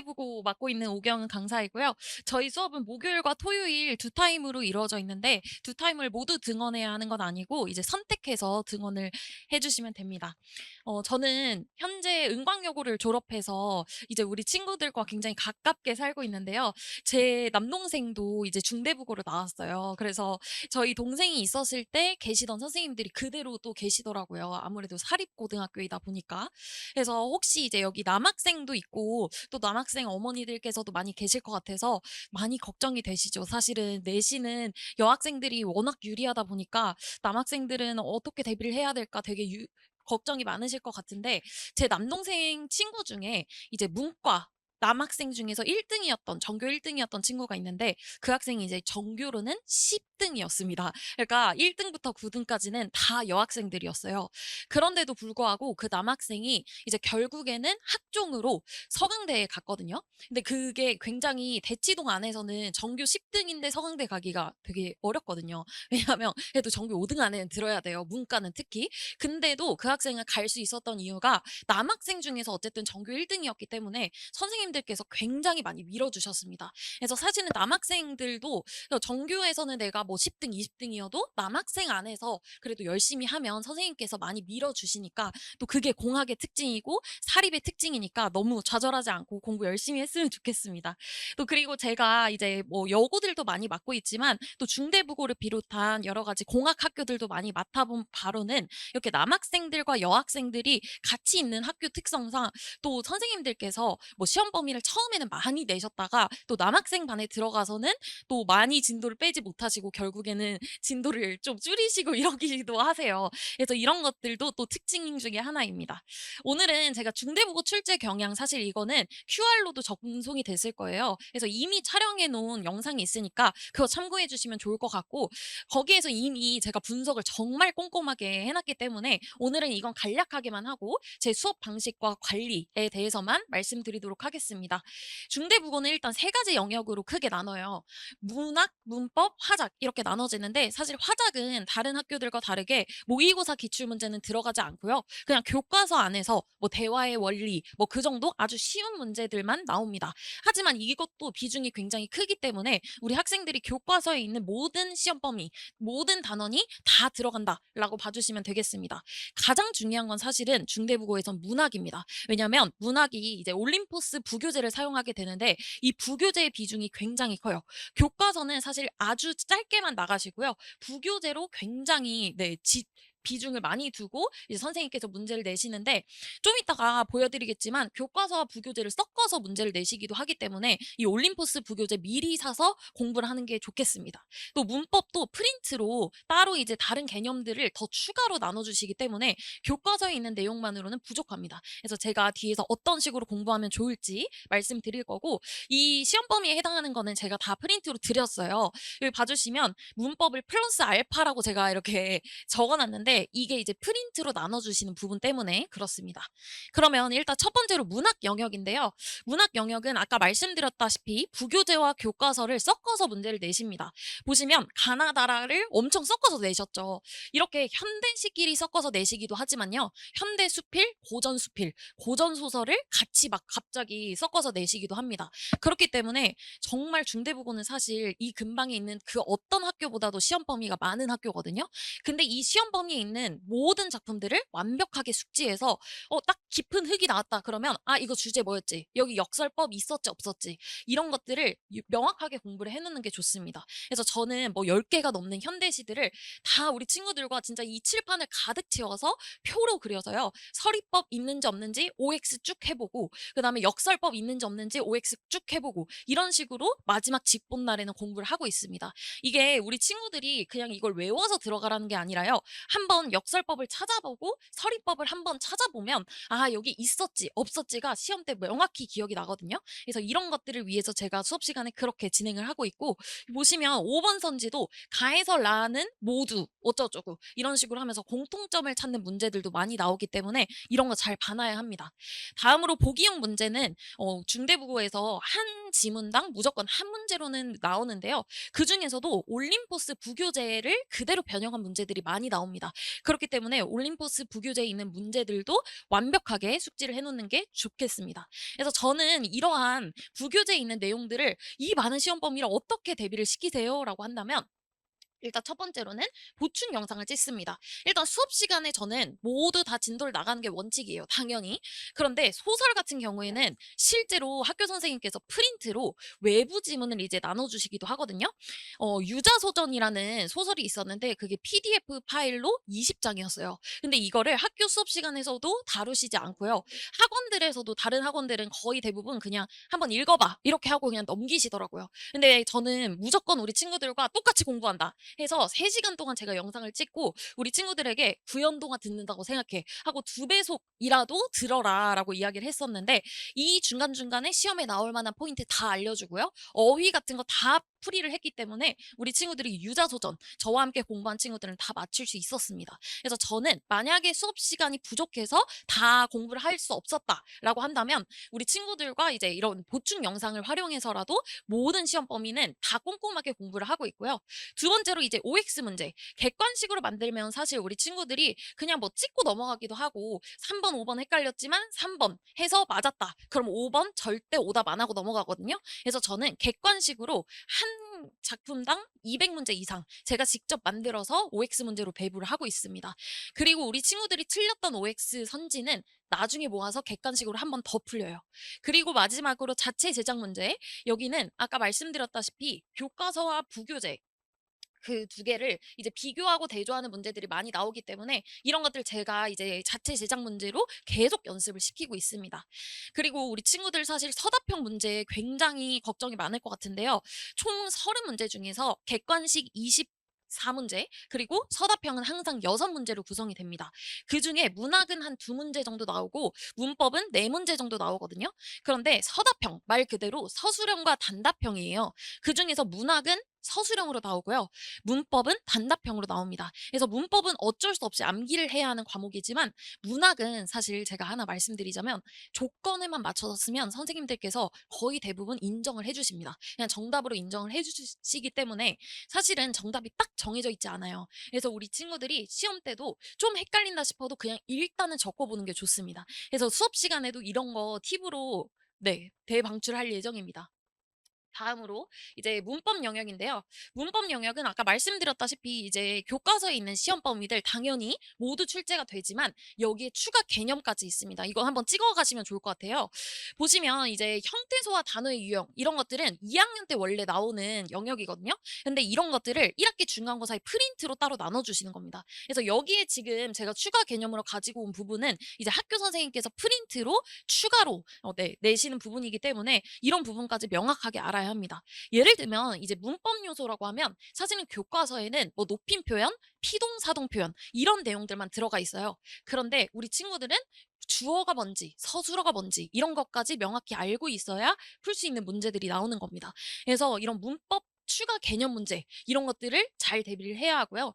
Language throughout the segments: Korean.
중대부고 맡고 있는 오경 강사이고요. 저희 수업은 목요일과 토요일 두 타임으로 이루어져 있는데 두 타임을 모두 등원해야 하는 건 아니고 이제 선택해서 등원을 해 주시면 됩니다. 저는 현재 은광여고를 졸업해서 이제 우리 친구들과 굉장히 가깝게 살고 있는데요. 제 남동생도 이제 중대부고로 나왔어요. 그래서 저희 동생이 있었을 때 계시던 선생님들이 그대로 또 계시더라고요. 아무래도 사립고등학교이다 보니까. 그래서 혹시 이제 여기 남학생도 있고 또 남학생 어머니들께서도 많이 계실 것 같아서 많이 걱정이 되시죠. 사실은 내신은 여학생들이 워낙 유리하다 보니까 남학생들은 어떻게 대비를 해야 될까 되게 걱정이 많으실 것 같은데 제 남동생 친구 중에 이제 문과 남학생 중에서 1 등이었던 전교 1 등이었던 친구가 있는데 그 학생이 이제 전교로는 10 등이었습니다. 그러니까 1 등부터 9 등까지는 다 여학생들이었어요. 그런데도 불구하고 그 남학생이 이제 결국에는 학종으로 서강대에 갔거든요. 근데 그게 굉장히 대치동 안에서는 전교 10 등인데 서강대 가기가 되게 어렵거든요. 왜냐하면 그래도 전교 5등 안에는 들어야 돼요, 문과는 특히. 근데도 그 학생은 갈 수 있었던 이유가 남학생 중에서 어쨌든 전교 1 등이었기 때문에 선생님들께서 굉장히 많이 밀어주셨습니다. 그래서 사실은 남학생들도 전교에서는 내가 뭐 10 등, 20 등이어도 남학생 안에서 그래도 열심히 하면 선생님께서 많이 밀어주시니까 또 그게 공학의 특징이고 사립의 특징이니까 너무 좌절하지 않고 공부 열심히 했으면 좋겠습니다. 또 그리고 제가 이제 뭐 여고들도 많이 맡고 있지만 또 중대부고를 비롯한 여러 가지 공학 학교들도 많이 맡아본 바로는 이렇게 남학생들과 여학생들이 같이 있는 학교 특성상 또 선생님들께서 뭐 시험 범위를 처음에는 많이 내셨다가 또 남학생 반에 들어가서는 또 많이 진도를 빼지 못하시고 결국에는 진도를 좀 줄이시고 이러기도 하세요. 그래서 이런 것들도 또 특징 중에 하나입니다. 오늘은 제가 중대부고 출제 경향 사실 이거는 QR로도 전송이 됐을 거예요. 그래서 이미 촬영해 놓은 영상이 있으니까 그거 참고해 주시면 좋을 것 같고 거기에서 이미 제가 분석을 정말 꼼꼼하게 해 놨기 때문에 오늘은 이건 간략하게만 하고 제 수업 방식과 관리에 대해서만 말씀드리도록 하겠습니다. 중대국어는 일단 세 가지 영역으로 크게 나눠요. 문학, 문법, 화작 이렇게 나눠지는데 사실 화작은 다른 학교들과 다르게 모의고사 기출문제는 들어가지 않고요. 그냥 교과서 안에서 뭐 대화의 원리 뭐 그 정도 아주 쉬운 문제들만 나옵니다. 하지만 이것도 비중이 굉장히 크기 때문에 우리 학생들이 교과서에 있는 모든 시험 범위, 모든 단원이 다 들어간다라고 봐주시면 되겠습니다. 가장 중요한 건 사실은 중대국어에선 문학입니다. 왜냐하면 문학이 이제 올림포스 부교재를 사용하게 되는데 이 부교재의 비중이 굉장히 커요. 교과서는 사실 아주 짧게만 나가시고요. 부교재로 굉장히 비중을 많이 두고 이제 선생님께서 문제를 내시는데 좀 이따가 보여드리겠지만 교과서와 부교재를 섞어서 문제를 내시기도 하기 때문에 이 올림포스 부교재 미리 사서 공부를 하는 게 좋겠습니다. 또 문법도 프린트로 따로 이제 다른 개념들을 더 추가로 나눠주시기 때문에 교과서에 있는 내용만으로는 부족합니다. 그래서 제가 뒤에서 어떤 식으로 공부하면 좋을지 말씀드릴 거고 이 시험 범위에 해당하는 거는 제가 다 프린트로 드렸어요. 여기 봐주시면 문법을 플러스 알파라고 제가 이렇게 적어놨는데 이게 이제 프린트로 나눠주시는 부분 때문에 그렇습니다. 그러면 일단 첫 번째로 문학 영역인데요. 문학 영역은 아까 말씀드렸다시피 부교재와 교과서를 섞어서 문제를 내십니다. 보시면 가나다라를 엄청 섞어서 내셨죠. 이렇게 현대식끼리 섞어서 내시기도 하지만요. 현대 수필, 고전 수필, 고전 소설을 같이 막 갑자기 섞어서 내시기도 합니다. 그렇기 때문에 정말 중대부고는 사실 이 근방에 있는 그 어떤 학교보다도 시험 범위가 많은 학교거든요. 근데 이 시험 범위에 있는 모든 작품들을 완벽하게 숙지해서 딱 깊은 흙이 나왔다 그러면 아 이거 주제 뭐였지? 여기 역설법 있었지 없었지? 이런 것들을 명확하게 공부를 해 놓는 게 좋습니다. 그래서 저는 뭐 10 개가 넘는 현대시들을 다 우리 친구들과 진짜 이 칠판을 가득 채워서 표로 그려서요. 서리법 있는지 없는지 OX 쭉 해 보고 그다음에 역설법 있는지 없는지 OX 쭉 해 보고 이런 식으로 마지막 집본 날에는 공부를 하고 있습니다. 이게 우리 친구들이 그냥 이걸 외워서 들어가라는 게 아니라요. 한번 역설법을 찾아보고 서리법을 한번 찾아보면 아 여기 있었지 없었지가 시험 때 명확히 기억이 나거든요. 그래서 이런 것들을 위해서 제가 수업 시간에 그렇게 진행을 하고 있고 보시면 5번 선지도 가에서 라는 모두 어쩌고저쩌고 이런 식으로 하면서 공통점을 찾는 문제들도 많이 나오기 때문에 이런 거 잘 봐놔야 합니다. 다음으로 보기형 문제는 중대국어에서 한 지문당 무조건 한 문제로는 나오는데요. 그중에서도 올림포스 부교재를 그대로 변형한 문제들이 많이 나옵니다. 그렇기 때문에 올림포스 부교재에 있는 문제들도 완벽하게 숙지를 해 놓는 게 좋겠습니다. 그래서 저는 이러한 부교재에 있는 내용들을 "이 많은 시험 범위를 어떻게 대비를 시키세요?"라고 한다면 일단 첫 번째로는 보충 영상을 찍습니다. 일단 수업 시간에 저는 모두 다 진도를 나가는 게 원칙이에요, 당연히. 그런데 소설 같은 경우에는 실제로 학교 선생님께서 프린트로 외부 지문을 이제 나눠주시기도 하거든요. 유자소전이라는 소설이 있었는데 그게 PDF 파일로 20장이었어요. 근데 이거를 학교 수업 시간에서도 다루시지 않고요. 학원들에서도 다른 학원들은 거의 대부분 그냥 "한번 읽어봐." 이렇게 하고 그냥 넘기시더라고요. 근데 저는 무조건 우리 친구들과 똑같이 공부한다 해서 3시간 동안 제가 영상을 찍고 우리 친구들에게 "구연 동안 듣는다고 생각해." 하고 "두 배속이라도 들어라."라고 이야기를 했었는데 이 중간중간에 시험에 나올 만한 포인트 다 알려주고요. 어휘 같은 거 다 풀이를 했기 때문에 우리 친구들이 유자소전 저와 함께 공부한 친구들은 다 맞출 수 있었습니다. 그래서 저는 만약에 수업 시간이 부족해서 다 공부를 할 수 없었다라고 한다면 우리 친구들과 이제 이런 보충 영상을 활용해서라도 모든 시험 범위는 다 꼼꼼하게 공부를 하고 있고요. 두 번째로 이제 OX 문제. 객관식으로 만들면 사실 우리 친구들이 그냥 뭐 찍고 넘어가기도 하고 3 번, 5번 헷갈렸지만 3번 해서 맞았다. 그럼 5번 절대 오답 안 하고 넘어가거든요. 그래서 저는 객관식으로 한 작품당 200 문제 이상 제가 직접 만들어서 OX 문제로 배부를 하고 있습니다. 그리고 우리 친구들이 틀렸던 OX 선지는 나중에 모아서 객관식으로 한 번 더 풀려요. 그리고 마지막으로 자체 제작 문제. 여기는 아까 말씀드렸다시피 교과서와 부교재 그 두 개를 이제 비교하고 대조하는 문제들이 많이 나오기 때문에 이런 것들 제가 이제 자체 제작 문제로 계속 연습을 시키고 있습니다. 그리고 우리 친구들 사실 서답형 문제 굉장히 걱정이 많을 것 같은데요. 총 30 문제 중에서 객관식 24문제 그리고 서답형은 항상 6문제로 구성이 됩니다. 그중에 문학은 한 2문제 정도 나오고 문법은 4문제 정도 나오거든요. 그런데 서답형 말 그대로 서술형과 단답형이에요. 그중에서 문학은 서술형으로 나오고요. 문법은 단답형으로 나옵니다. 그래서 문법은 어쩔 수 없이 암기를 해야 하는 과목이지만 문학은 사실 제가 하나 말씀드리자면 조건에만 맞춰서 쓰면 선생님들께서 거의 대부분 인정을 해 주십니다. 그냥 정답으로 인정을 해 주시기 때문에 사실은 정답이 딱 정해져 있지 않아요. 그래서 우리 친구들이 시험 때도 좀 헷갈린다 싶어도 그냥 일단은 적어 보는 게 좋습니다. 그래서 수업 시간에도 이런 거 팁으로 네, 대방출할 예정입니다. 다음으로 이제 문법 영역인데요. 문법 영역은 아까 말씀드렸다시피 이제 교과서에 있는 시험 범위들 당연히 모두 출제가 되지만 여기에 추가 개념까지 있습니다. 이거 한번 찍어 가시면 좋을 것 같아요. 보시면 이제 형태소와 단어의 유형 이런 것들은 2학년 때 원래 나오는 영역이거든요. 근데 이런 것들을 1학기 중간고사에 프린트로 따로 나눠 주시는 겁니다. 그래서 여기에 지금 제가 추가 개념으로 가지고 온 부분은 이제 학교 선생님께서 프린트로 추가로 네, 내시는 부분이기 때문에 이런 부분까지 명확하게 알아야 합니다. 예를 들면 이제 문법 요소라고 하면 사실은 교과서에는 뭐 높임 표현, 피동사동 표현 이런 내용들만 들어가 있어요. 그런데 우리 친구들은 주어가 뭔지, 서술어가 뭔지 이런 것까지 명확히 알고 있어야 풀 수 있는 문제들이 나오는 겁니다. 그래서 이런 문법 추가 개념 문제 이런 것들을 잘 대비를 해야 하고요.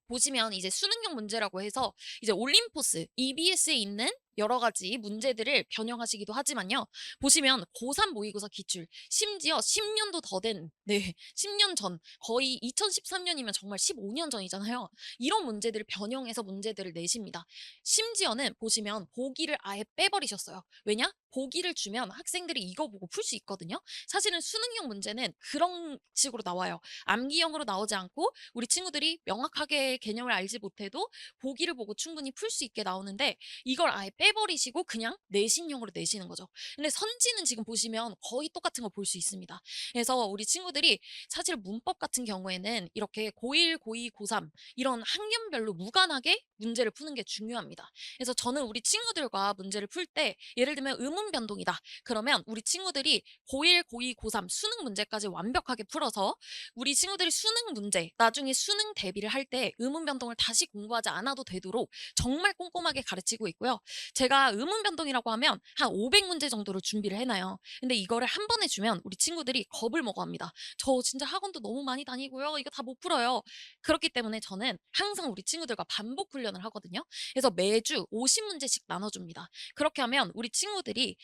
보시면 이제 수능형 문제라고 해서 이제 올림포스, EBS에 있는 여러 가지 문제들을 변형하시기도 하지만요. 보시면 고3 모의고사 기출, 심지어 10년도 더 된, 네, 10년 전, 거의 2013년이면 정말 15년 전이잖아요. 이런 문제들을 변형해서 문제들을 내십니다. 심지어는 보시면 보기를 아예 빼버리셨어요. 왜냐? 보기를 주면 학생들이 이거 보고 풀 수 있거든요. 사실은 수능형 문제는 그런 식으로 나와요. 암기형으로 나오지 않고 우리 친구들이 명확하게 개념을 알지 못해도 보기를 보고 충분히 풀 수 있게 나오는데 이걸 아예 빼버리시고 그냥 내신형으로 내시는 거죠. 근데 선지는 지금 보시면 거의 똑같은 거 볼 수 있습니다. 그래서 우리 친구들이 사실 문법 같은 경우에는 이렇게 고1, 고2, 고3 이런 학년별로 무관하게 문제를 푸는 게 중요합니다. 그래서 저는 우리 친구들과 문제를 풀 때 예를 들면 의문 변동이다. 그러면 우리 친구들이 고1, 고2, 고3 수능 문제까지 완벽하게 풀어서 우리 친구들이 수능 문제, 나중에 수능 대비를 할 때 의문 변동을 다시 공부하지 않아도 되도록 정말 꼼꼼하게 가르치고 있고요. 제가 의문 변동이라고 하면 한 500 문제 정도를 준비를 해 놔요. 근데 이거를 한 번에 주면 우리 친구들이 겁을 먹어 합니다. "저 진짜 학원도 너무 많이 다니고요. 이거 다 못 풀어요." 그렇기 때문에 저는 항상 우리 친구들과 반복 훈련을 하거든요. 그래서 매주 50 문제씩 나눠 줍니다. 그렇게 하면 우리 친구들이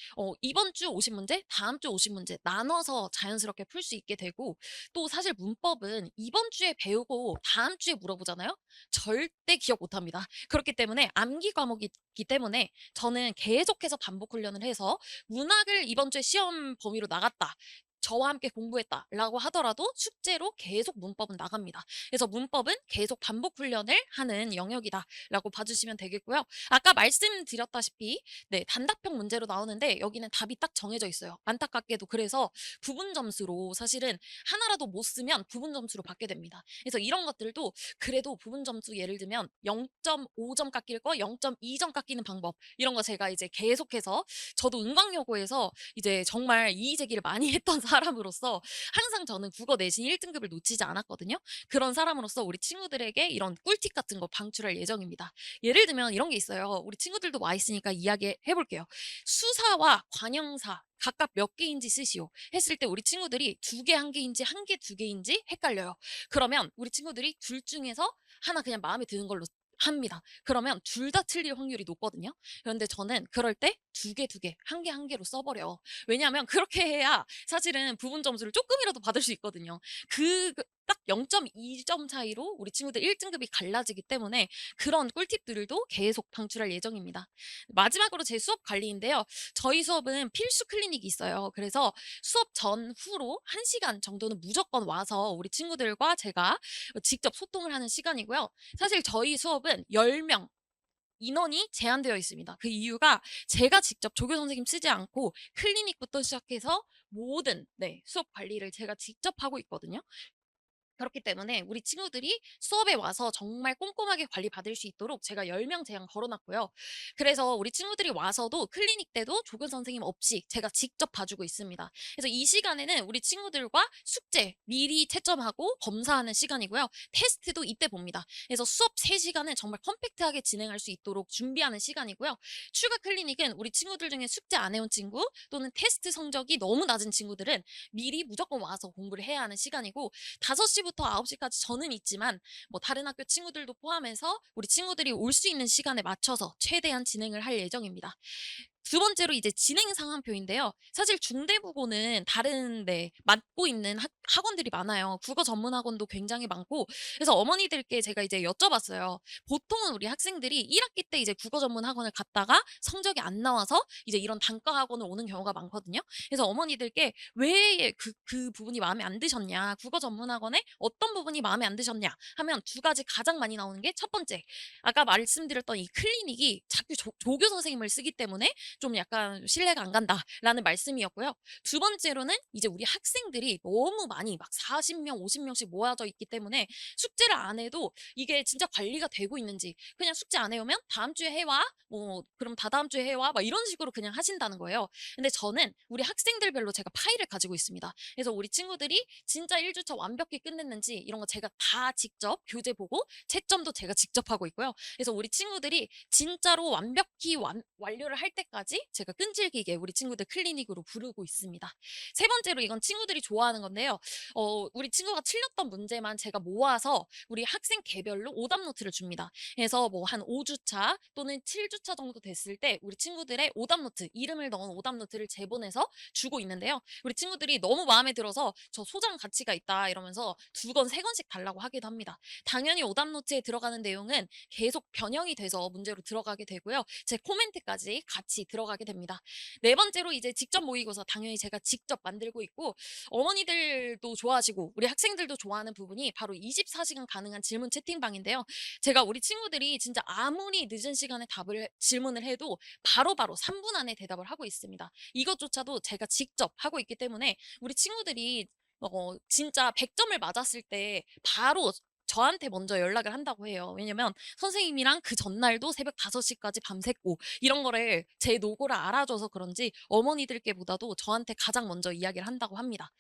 이번 주 50 문제, 다음 주 50 문제 나눠서 자연스럽게 풀 수 있게 되고, 또 사실 문법은 이번 주에 배우고 다음 주에 물어보잖아요. 절대 기억 못 합니다. 그렇기 때문에 암기 과목이기 때문에 저는 계속해서 반복 훈련을 해서 문학을 이번 주에 시험 범위로 나갔다, 저와 함께 공부했다라고 하더라도 숙제로 계속 문법은 나갑니다. 그래서 문법은 계속 반복 훈련을 하는 영역이다라고 봐주시면 되겠고요. 아까 말씀드렸다시피 네, 단답형 문제로 나오는데 여기는 답이 딱 정해져 있어요. 안타깝게도 그래서 부분 점수로, 사실은 하나라도 못 쓰면 부분 점수로 받게 됩니다. 그래서 이런 것들도 그래도 부분 점수, 예를 들면 0.5점 깎일 거 0.2점 깎이는 방법, 이런 거 제가 이제 계속해서, 저도 은광여고에서 이제 정말 이의 제기를 많이 했던 사람으로서 항상 저는 국어 내신 1등급을 놓치지 않았거든요. 그런 사람으로서 우리 친구들에게 이런 꿀팁 같은 거 방출할 예정입니다. 예를 들면 이런 게 있어요. 우리 친구들도 와 있으니까 이야기해 볼게요. 수사와 관형사 각각 몇 개인지 쓰시오 했을 때 우리 친구들이 두 개 한 개인지 한 개 두 개인지 헷갈려요. 그러면 우리 친구들이 둘 중에서 하나 그냥 마음에 드는 걸로 합니다. 그러면 둘 다 틀릴 확률이 높거든요. 그런데 저는 그럴 때 두 개, 두 개, 한 개, 한 개로 써버려요. 왜냐하면 그렇게 해야 사실은 부분 점수를 조금이라도 받을 수 있거든요. 딱 0.2점 차이로 우리 친구들 1등급이 갈라지기 때문에 그런 꿀팁들도 계속 방출할 예정입니다. 마지막으로 제 수업 관리인데요. 저희 수업은 필수 클리닉이 있어요. 그래서 수업 전후로 1시간 정도는 무조건 와서 우리 친구들과 제가 직접 소통을 하는 시간이고요. 사실 저희 수업은 10명 인원이 제한되어 있습니다. 그 이유가 제가 직접 조교 선생님 쓰지 않고 클리닉부터 시작해서 모든 네, 수업 관리를 제가 직접 하고 있거든요. 그렇기 때문에 우리 친구들이 수업에 와서 정말 꼼꼼하게 관리받을 수 있도록 제가 10명 제한 걸어 놨고요. 그래서 우리 친구들이 와서도 클리닉 때도 조교 선생님 없이 제가 직접 봐주고 있습니다. 그래서 이 시간에는 우리 친구들과 숙제 미리 채점하고 검사하는 시간이고요. 테스트도 이때 봅니다. 그래서 수업 3시간은 정말 컴팩트하게 진행할 수 있도록 준비하는 시간이고요. 추가 클리닉은 우리 친구들 중에 숙제 안 해온 친구 또는 테스트 성적이 너무 낮은 친구들은 미리 무조건 와서 공부를 해야 하는 시간이고, 5시부터 9시까지 저는 있지만 뭐 다른 학교 친구들도 포함해서 우리 친구들이 올 수 있는 시간에 맞춰서 최대한 진행을 할 예정입니다. 두 번째로 이제 진행 상황표인데요. 사실 중대부고는 다른 네, 맡고 있는 학원들이 많아요. 국어 전문 학원도 굉장히 많고, 그래서 어머니들께 제가 이제 여쭤봤어요. 보통은 우리 학생들이 1학기 때 이제 국어 전문 학원을 갔다가 성적이 안 나와서 이제 이런 단과 학원을 오는 경우가 많거든요. 그래서 어머니들께 왜 그 부분이 마음에 안 드셨냐, 국어 전문 학원의 어떤 부분이 마음에 안 드셨냐 하면 두 가지 가장 많이 나오는 게, 첫 번째, 아까 말씀드렸던 이 클리닉이 자꾸 조교 선생님을 쓰기 때문에 좀 약간 "신뢰가 안 간다."라는 말씀이었고요. 두 번째로는 이제 우리 학생들이 너무 많이 막 40 명, 50 명씩 모아져 있기 때문에 숙제를 안 해도 이게 진짜 관리가 되고 있는지, 그냥 "숙제 안 해 오면 다음 주에 해 와." 뭐 "그럼 다다음 주에 해 와." 막 이런 식으로 그냥 하신다는 거예요. 근데 저는 우리 학생들별로 제가 파일을 가지고 있습니다. 그래서 우리 친구들이 진짜 1 주차 완벽히 끝냈는지 이런 거 제가 다 직접 교재 보고 채점도 제가 직접 하고 있고요. 그래서 우리 친구들이 진짜로 완벽히 완료를 할 때까지 제가 끈질기게 우리 친구들 클리닉으로 부르고 있습니다. 세 번째로, 이건 친구들이 좋아하는 건데요. 우리 친구가 틀렸던 문제만 제가 모아서 우리 학생 개별로 오답 노트를 줍니다. 그래서 뭐 한 5주차 또는 7주차 정도 됐을 때 우리 친구들의 오답 노트, 이름을 넣은 오답 노트를 제보내서 주고 있는데요. 우리 친구들이 너무 마음에 들어서 "저 소장 가치가 있다." 이러면서 2권, 3권씩 달라고 하기도 합니다. 당연히 오답 노트에 들어가는 내용은 계속 변형이 돼서 문제로 들어가게 되고요. 제 코멘트까지 같이 들어가게 됩니다. 네 번째로, 이제 직접 모의고사 당연히 제가 직접 만들고 있고, 어머니들도 좋아하시고 우리 학생들도 좋아하는 부분이 바로 24시간 가능한 질문 채팅방인데요. 제가 우리 친구들이 진짜 아무리 늦은 시간에 질문을 해도 바로바로 3분 안에 대답을 하고 있습니다. 이것조차도 제가 직접 하고 있기 때문에 우리 친구들이 진짜 100점을 맞았을 때 바로 저한테 먼저 연락을 한다고 해요. 왜냐면 선생님이랑 그 전날도 새벽 5시 까지 밤샜고 이런 거를 제 노고를 알아줘서 그런지 어머니들께보다도 저한테 가장 먼저 이야기를 한다고 합니다.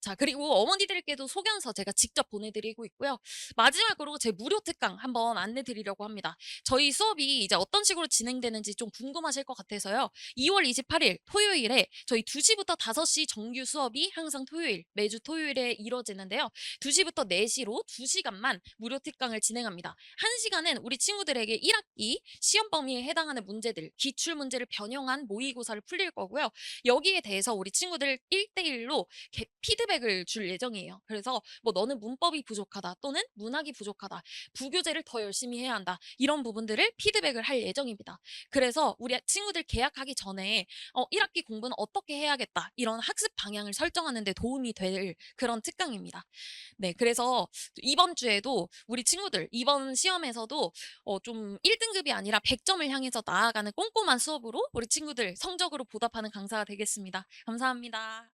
자, 그리고 어머니들께도 소견서 제가 직접 보내드리고 있고요. 마지막으로 제 무료 특강 한번 안내 드리려고 합니다. 저희 수업이 이제 어떤 식으로 진행되는지 좀 궁금하실 것 같아서요. 2월 28일 토요일에 저희 2시부터 5시 정규 수업이 항상 토요일, 매주 토요일에 이뤄지는데요. 2시부터 4시로 2시간만 무료 특강을 진행합니다. 1시간은 우리 친구들에게 1학기 시험 범위에 해당하는 문제들, 기출 문제를 변형한 모의고사를 풀릴 거고요. 여기에 대해서 우리 친구들 1대1로 피드백을 줄 예정이에요. 그래서 뭐 너는 문법이 부족하다 또는 문학이 부족하다. 부교재를 더 열심히 해야 한다. 이런 부분들을 피드백을 할 예정입니다. 그래서 우리 친구들 개학하기 전에 1학기 공부는 어떻게 해야겠다. 이런 학습 방향을 설정하는 데 도움이 될 그런 특강입니다. 네, 그래서 이번 주에도 우리 친구들 이번 시험에서도 좀 1등급이 아니라 100점을 향해서 나아가는 꼼꼼한 수업으로 우리 친구들 성적으로 보답하는 강사가 되겠습니다. 감사합니다.